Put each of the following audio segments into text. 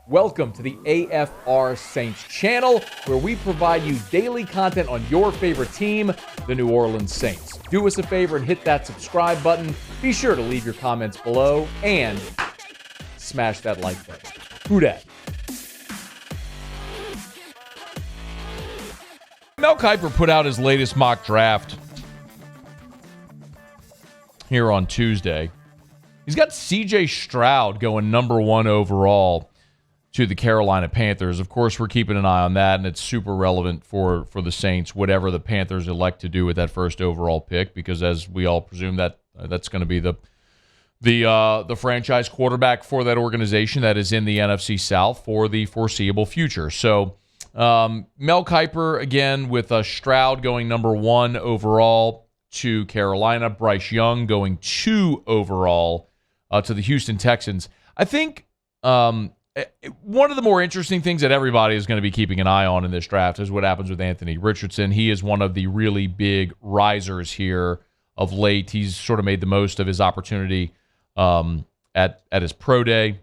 Welcome to the AFR Saints channel, where we provide you daily content on your favorite team, the New Orleans Saints. Do us a favor and hit that subscribe button. Be sure to leave your comments below and smash that like button. Who dat? Mel Kiper put out his latest mock draft here on Tuesday. He's got C.J. Stroud going number 1 overall to the Carolina Panthers. Of course, we're keeping an eye on that, and it's super relevant for the Saints, whatever the Panthers elect to do with that first overall pick, because as we all presume, that's going to be the franchise quarterback for that organization that is in the NFC South for the foreseeable future. So Mel Kiper, again, with Stroud going number 1 overall to Carolina, Bryce Young going 2 overall to the Houston Texans. I think one of the more interesting things that everybody is going to be keeping an eye on in this draft is what happens with Anthony Richardson. He is one of the really big risers here of late. He's sort of made the most of his opportunity at his pro day.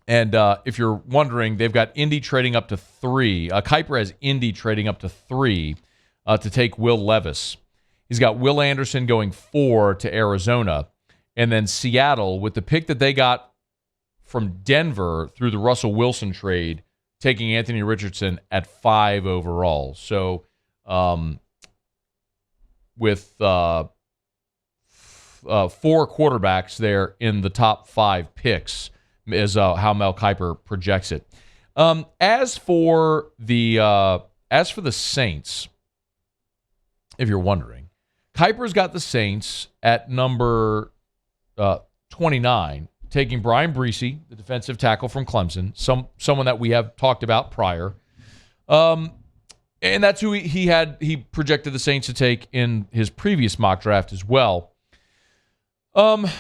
And if you're wondering, they've got Indy trading up to 3. Kiper has Indy trading up to 3 to take Will Levis. He's got Will Anderson going 4 to Arizona. And then Seattle, with the pick that they got from Denver through the Russell Wilson trade, taking Anthony Richardson at 5 overall. So with 4 quarterbacks there in the top 5 picks is how Mel Kiper projects it. As for the Saints, if you're wondering, Kiper's got the Saints at number 29, taking Brian Breesy, the defensive tackle from Clemson, someone that we have talked about prior. And that's who he projected the Saints to take in his previous mock draft as well. And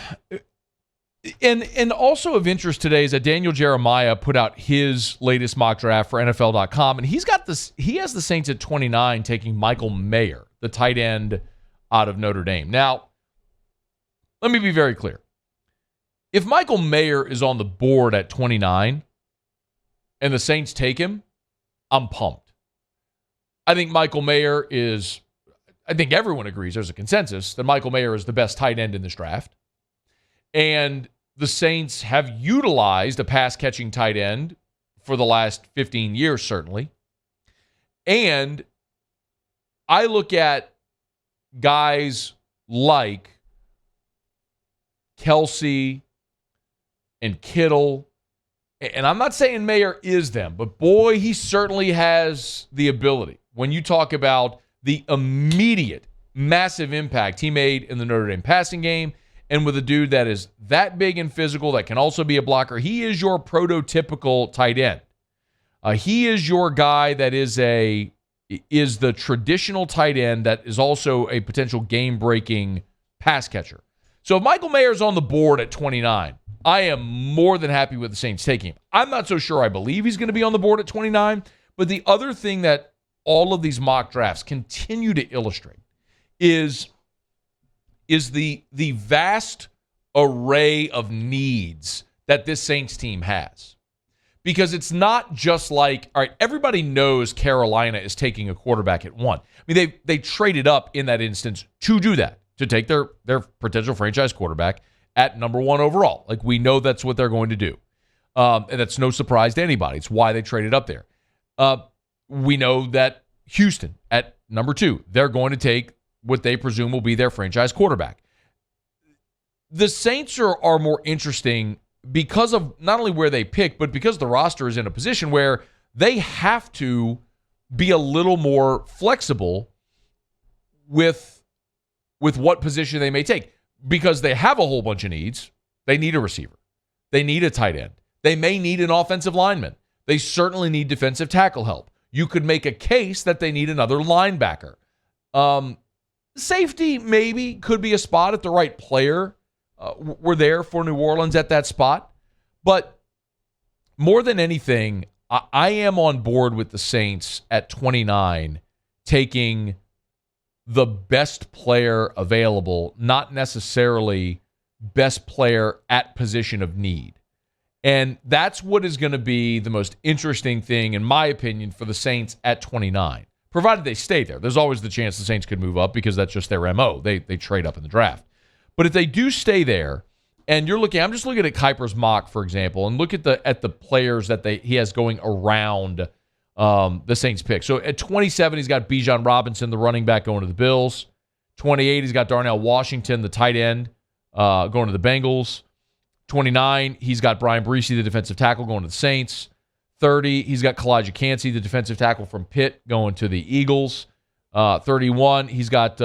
also of interest today is that Daniel Jeremiah put out his latest mock draft for NFL.com, and he has the Saints at 29 taking Michael Mayer, the tight end out of Notre Dame. Now, let me be very clear. If Michael Mayer is on the board at 29 and the Saints take him, I'm pumped. I think everyone agrees, there's a consensus, that Michael Mayer is the best tight end in this draft. And the Saints have utilized a pass-catching tight end for the last 15 years, certainly. And I look at guys like Kelsey and Kittle, and I'm not saying Mayer is them, but boy, he certainly has the ability. When you talk about the immediate, massive impact he made in the Notre Dame passing game, and with a dude that is that big and physical that can also be a blocker, he is your prototypical tight end. He is your guy that is the traditional tight end that is also a potential game-breaking pass catcher. So if Michael Mayer's on the board at 29, I am more than happy with the Saints taking him. I'm not so sure I believe he's going to be on the board at 29, but the other thing that all of these mock drafts continue to illustrate is the vast array of needs that this Saints team has. Because it's not just like, all right, everybody knows Carolina is taking a quarterback at 1. I mean, they traded up in that instance to do that, to take their potential franchise quarterback at number 1 overall. Like, we know that's what they're going to do. And that's no surprise to anybody. It's why they traded up there. We know that Houston at number 2, they're going to take what they presume will be their franchise quarterback. The Saints are more interesting because of not only where they pick, but because the roster is in a position where they have to be a little more flexible with what position they may take. Because they have a whole bunch of needs. They need a receiver. They need a tight end. They may need an offensive lineman. They certainly need defensive tackle help. You could make a case that they need another linebacker. Safety maybe could be a spot if the right player were there for New Orleans at that spot. But more than anything, I am on board with the Saints at 29 taking the best player available, not necessarily best player at position of need. And that's what is going to be the most interesting thing, in my opinion, for the Saints at 29, provided they stay there. There's always the chance the Saints could move up because that's just their MO. They trade up in the draft. But if they do stay there, and I'm just looking at Kuiper's mock, for example, and look at the players that he has going around the Saints pick. So at 27, he's got Bijan Robinson, the running back, going to the Bills. 28, he's got Darnell Washington, the tight end, going to the Bengals. 29, he's got Brian Bresee, the defensive tackle, going to the Saints. 30, he's got Kalijah Kancey, the defensive tackle from Pitt, going to the Eagles. 31, he's got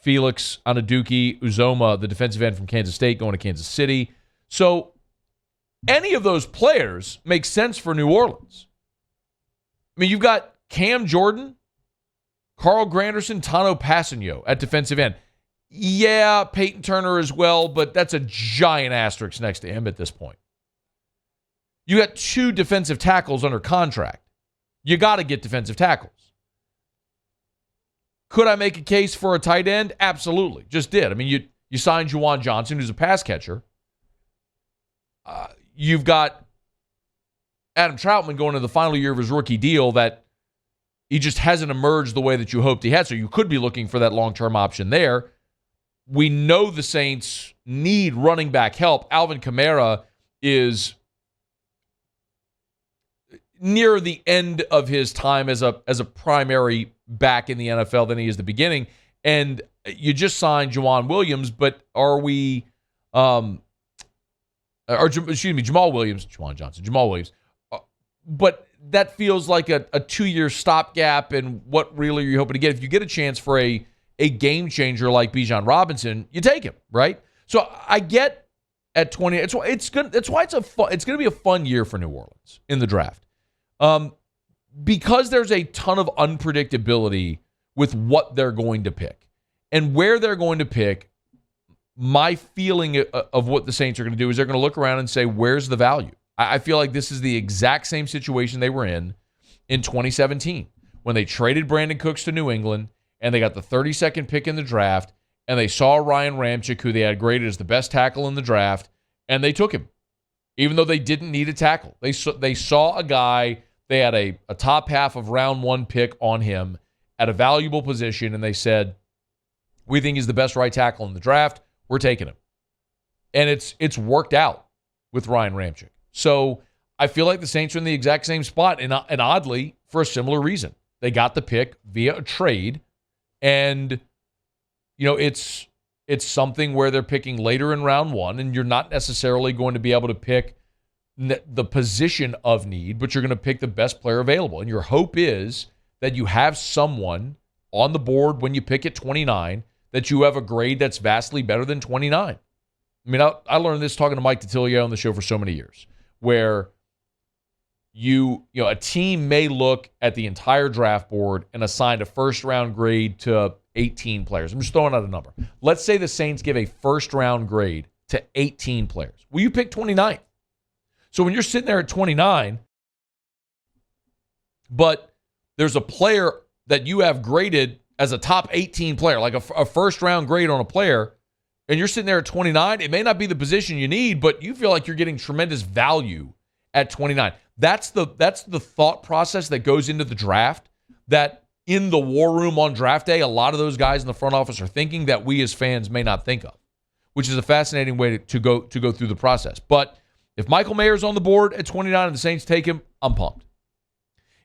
Felix Anaduki Uzoma, the defensive end from Kansas State, going to Kansas City. So any of those players make sense for New Orleans. I mean, you've got Cam Jordan, Carl Granderson, Tano Passanio at defensive end. Yeah, Peyton Turner as well, but that's a giant asterisk next to him at this point. You got 2 defensive tackles under contract. You got to get defensive tackles. Could I make a case for a tight end? Absolutely. Just did. I mean, you signed Juwan Johnson, who's a pass catcher. You've got Adam Troutman going into the final year of his rookie deal that he just hasn't emerged the way that you hoped he had. So you could be looking for that long-term option there. We know the Saints need running back help. Alvin Kamara is near the end of his time as a primary back in the NFL than he is the beginning. And you just signed Jamal Williams, but Jamal Williams. But that feels like a 2-year stopgap, and what really are you hoping to get? If you get a chance for a game changer like Bijan Robinson, you take him, right? So I get at 20, it's why it's going to be a fun year for New Orleans in the draft. Because there's a ton of unpredictability with what they're going to pick. And where they're going to pick, my feeling of what the Saints are going to do is they're going to look around and say, where's the value? I feel like this is the exact same situation they were in 2017 when they traded Brandon Cooks to New England and they got the 32nd pick in the draft, and they saw Ryan Ramczyk, who they had graded as the best tackle in the draft, and they took him, even though they didn't need a tackle. They saw a guy, they had a top half of round 1 pick on him at a valuable position, and they said, we think he's the best right tackle in the draft. We're taking him. And it's worked out with Ryan Ramczyk. So I feel like the Saints are in the exact same spot, and oddly, for a similar reason. They got the pick via a trade, and it's something where they're picking later in round 1, and you're not necessarily going to be able to pick the position of need, but you're going to pick the best player available. And your hope is that you have someone on the board when you pick at 29 that you have a grade that's vastly better than 29. I mean, I learned this talking to Mike Titilio on the show for so many years, where a team may look at the entire draft board and assign a first-round grade to 18 players. I'm just throwing out a number. Let's say the Saints give a first-round grade to 18 players. Well, you pick 29th. So when you're sitting there at 29, but there's a player that you have graded as a top 18 player, like a first-round grade on a player, and you're sitting there at 29, it may not be the position you need, but you feel like you're getting tremendous value at 29. That's the thought process that goes into the draft, that in the war room on draft day, a lot of those guys in the front office are thinking that we as fans may not think of, which is a fascinating way to go through the process. But if Michael Mayer's on the board at 29 and the Saints take him, I'm pumped.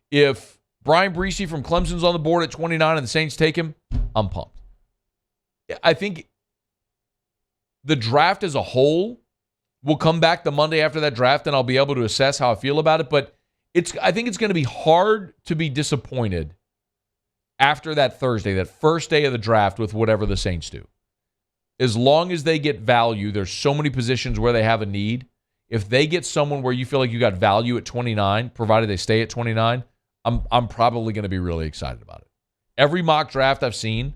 If Brian Bresee from Clemson's on the board at 29 and the Saints take him, I'm pumped. I think the draft as a whole will come back the Monday after that draft, and I'll be able to assess how I feel about it. But I think it's going to be hard to be disappointed after that Thursday, that first day of the draft, with whatever the Saints do. As long as they get value, there's so many positions where they have a need. If they get someone where you feel like you got value at 29, provided they stay at 29, I'm probably going to be really excited about it. Every mock draft I've seen,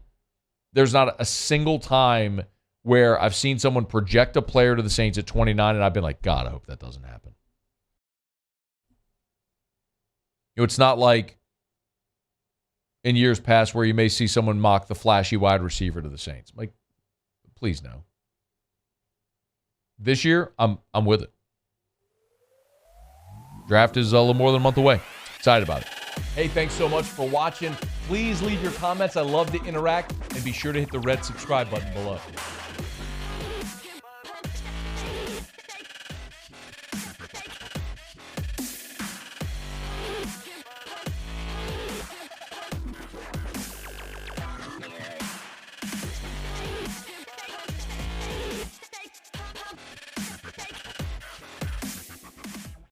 there's not a single time where I've seen someone project a player to the Saints at 29, and I've been like, God, I hope that doesn't happen. It's not like in years past where you may see someone mock the flashy wide receiver to the Saints. Like, please no. This year, I'm with it. Draft is a little more than a month away. Excited about it. Hey, thanks so much for watching. Please leave your comments. I love to interact. And be sure to hit the red subscribe button below.